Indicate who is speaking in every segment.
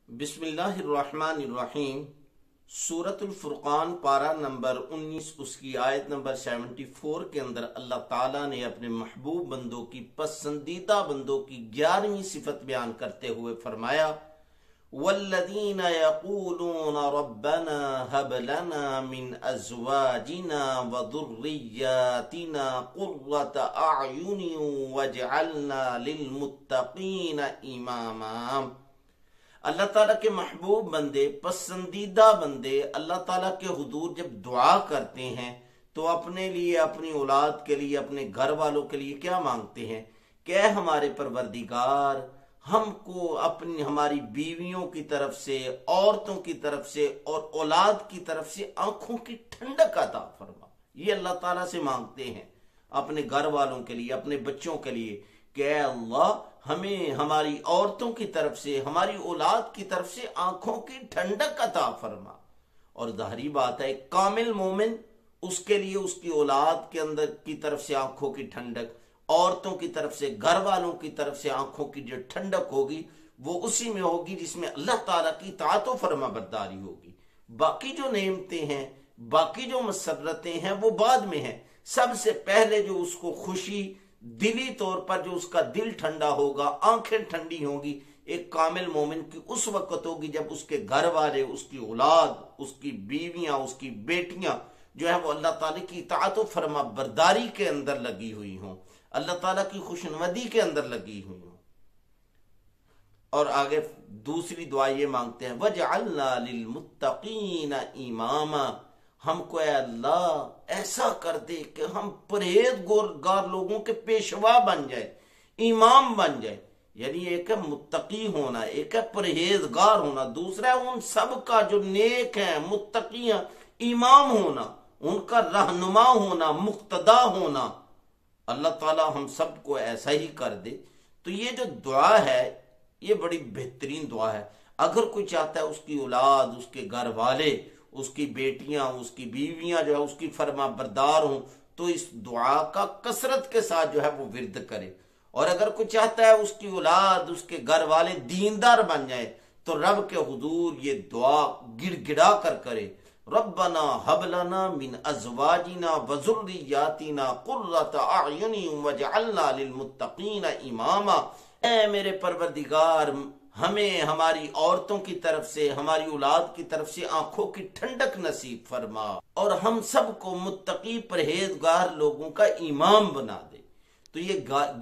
Speaker 1: بسم اللہ الرحمن الرحیم۔ سورۃ الفرقان پارہ نمبر 19 اس کی آیت نمبر 74 کے اندر اللہ تعالیٰ نے اپنے محبوب بندوں کی پسندیدہ بندوں کی 11ویں صفت بیان کرتے ہوئے فرمایا والذین یقولون ربنا هب لنا من ازواجنا وذریاتنا قرۃ اعین واجعلنا للمتقین اماما۔ اللہ تعالیٰ کے محبوب بندے، پسندیدہ بندے اللہ تعالیٰ کے حضور جب دعا کرتے ہیں تو اپنے لیے، اپنی اولاد کے لیے، اپنے گھر والوں کے لیے کیا مانگتے ہیں کہ اے ہمارے پروردگار، ہم کو اپنی ہماری بیویوں کی طرف سے، عورتوں کی طرف سے اور اولاد کی طرف سے آنکھوں کی ٹھنڈک عطا فرما۔ یہ اللہ تعالیٰ سے مانگتے ہیں اپنے گھر والوں کے لیے، اپنے بچوں کے لیے کہ اے اللہ ہمیں ہماری عورتوں کی طرف سے، ہماری اولاد کی طرف سے آنکھوں کی ٹھنڈک عطا فرما۔ اور ظاہری بات ہے ایک کامل مومن، اس کے لیے اس کی اولاد کے اندر کی طرف سے آنکھوں کی ٹھنڈک، عورتوں کی طرف سے، گھر والوں کی طرف سے آنکھوں کی جو ٹھنڈک ہوگی وہ اسی میں ہوگی جس میں اللہ تعالیٰ کی اطاعت و فرما برداری ہوگی۔ باقی جو نعمتیں ہیں، باقی جو مسرتیں ہیں وہ بعد میں ہیں۔ سب سے پہلے جو اس کو خوشی دلی طور پر جو اس کا دل ٹھنڈا ہوگا، آنکھیں ٹھنڈی ہوں گی، ایک کامل مومن کی اس وقت ہوگی جب اس کے گھر والے، اس کی اولاد، اس کی بیویاں، اس کی بیٹیاں جو ہے وہ اللہ تعالیٰ کی اطاعت و فرما برداری کے اندر لگی ہوئی ہوں، اللہ تعالیٰ کی خوشنودی کے اندر لگی ہوئی ہوں۔ اور آگے دوسری دعا یہ مانگتے ہیں وَجْعَلْنَا لِلْمُتَّقِينَ إِمَامًا، ہم کو اے اللہ ایسا کر دے کہ ہم پرہیزگار لوگوں کے پیشوا بن جائے، امام بن جائے۔ یعنی ایک ہے متقی ہونا، ایک ہے پرہیزگار ہونا، دوسرا ہے ان سب کا جو نیک ہیں، متقی ہیں، امام ہونا، ان کا رہنما ہونا، مقتدا ہونا۔ اللہ تعالی ہم سب کو ایسا ہی کر دے۔ تو یہ جو دعا ہے یہ بڑی بہترین دعا ہے۔ اگر کوئی چاہتا ہے اس کی اولاد، اس کے گھر والے، اس کی بیٹیاں، اس کی بیویاں جو ہے اس کی فرما بردار ہوں تو اس دعا کا کثرت کے ساتھ جو ہے وہ ورد کرے۔ اور اگر کوئی چاہتا ہے اس کی اولاد، اس کے گھر والے دیندار بن جائے تو رب کے حضور یہ دعا گڑ گڑا کر کرے ربنا ہب لنا من ازواجنا وذریاتنا قرۃ اعین واجعلنا للمتقین اماما۔ اے میرے پروردگار، ہمیں ہماری عورتوں کی طرف سے، ہماری اولاد کی طرف سے آنکھوں کی ٹھنڈک نصیب فرما اور ہم سب کو متقی پرہیزگار لوگوں کا امام بنا دے۔ تو یہ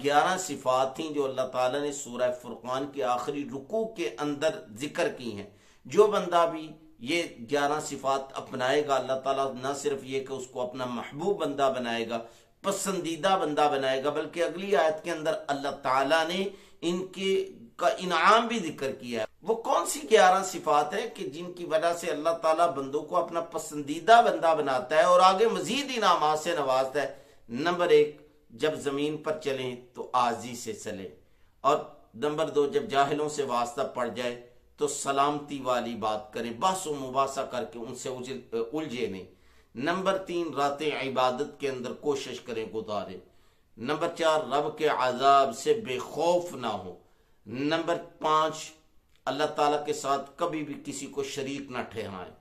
Speaker 1: 11 صفات تھیں جو اللہ تعالیٰ نے سورہ فرقان کے آخری رکوع کے اندر ذکر کی ہیں۔ جو بندہ بھی یہ 11 صفات اپنائے گا، اللہ تعالیٰ نہ صرف یہ کہ اس کو اپنا محبوب بندہ بنائے گا، پسندیدہ بندہ بنائے گا، بلکہ اگلی آیت کے اندر اللہ تعالیٰ نے ان کے کا انعام بھی ذکر کیا ہے۔ وہ کون سی 11 صفات ہیں کہ جن کی وجہ سے اللہ تعالیٰ بندوں کو اپنا پسندیدہ بندہ بناتا ہے اور آگے مزید انعامات سے نوازتا ہے۔ نمبر 1، جب زمین پر چلیں تو عاجزی سے چلیں، اور نمبر 2، جب جاہلوں سے واسطہ پڑ جائے تو سلامتی والی بات کریں، بحث و مباحثہ کر کے ان سے الجھے نہیں۔ نمبر 3، راتیں عبادت کے اندر کوشش کریں، گزاریں۔ نمبر 4، رب کے عذاب سے بے خوف نہ ہو۔ نمبر 5، اللہ تعالیٰ کے ساتھ کبھی بھی کسی کو شریک نہ ٹھہرائیں۔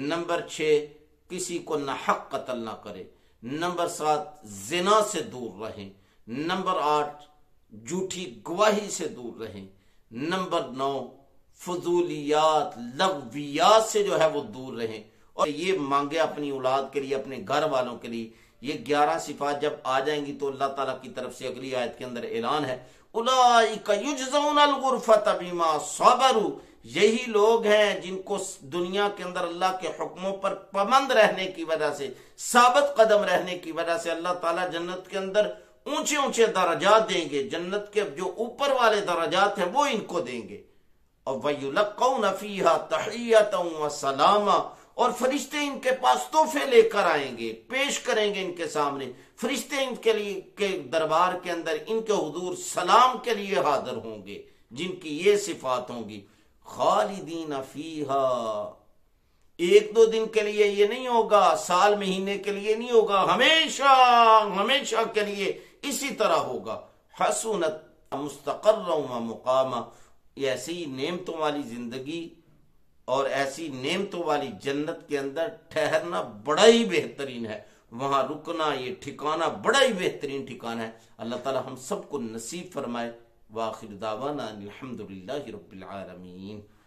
Speaker 1: نمبر 6، کسی کو ناحق قتل نہ کرے۔ نمبر 7، زنا سے دور رہیں۔ نمبر 8، جھوٹی گواہی سے دور رہیں۔ نمبر 9، فضولیات، لغویات سے جو ہے وہ دور رہیں۔ اور یہ مانگے اپنی اولاد کے لیے، اپنے گھر والوں کے لیے۔ یہ 11 صفات جب آ جائیں گی تو اللہ تعالیٰ کی طرف سے اگلی آیت کے اندر اعلان ہے اولئک یجزون الغرفۃ بما صبروا، یہی لوگ ہیں جن کو دنیا کے اندر اللہ کے حکموں پر پابند رہنے کی وجہ سے، ثابت قدم رہنے کی وجہ سے اللہ تعالیٰ جنت کے اندر اونچے اونچے درجات دیں گے۔ جنت کے جو اوپر والے درجات ہیں وہ ان کو دیں گے۔ اور وَيُلَقَّوْنَ فِيهَا تَحِيَّةً وَسَلَامًا، اور فرشتے ان کے پاس تحفے لے کر آئیں گے، پیش کریں گے ان کے سامنے۔ فرشتے ان کے لیے کے دربار کے اندر ان کے حضور سلام کے لیے حاضر ہوں گے، جن کی یہ صفات ہوں گی۔ خالدین فیہا، 1-2 دن کے لیے یہ نہیں ہوگا، سال مہینے کے لیے نہیں ہوگا، ہمیشہ ہمیشہ کے لیے اسی طرح ہوگا۔ حسنت مستقرا و مقاما، ایسی نعمتوں والی زندگی اور ایسی نعمتوں والی جنت کے اندر ٹھہرنا بڑا ہی بہترین ہے، وہاں رکنا یہ ٹھکانہ بڑا ہی بہترین ٹھکانہ ہے۔ اللہ تعالی ہم سب کو نصیب فرمائے۔ وآخر دعوانا الحمدللہ رب العالمین۔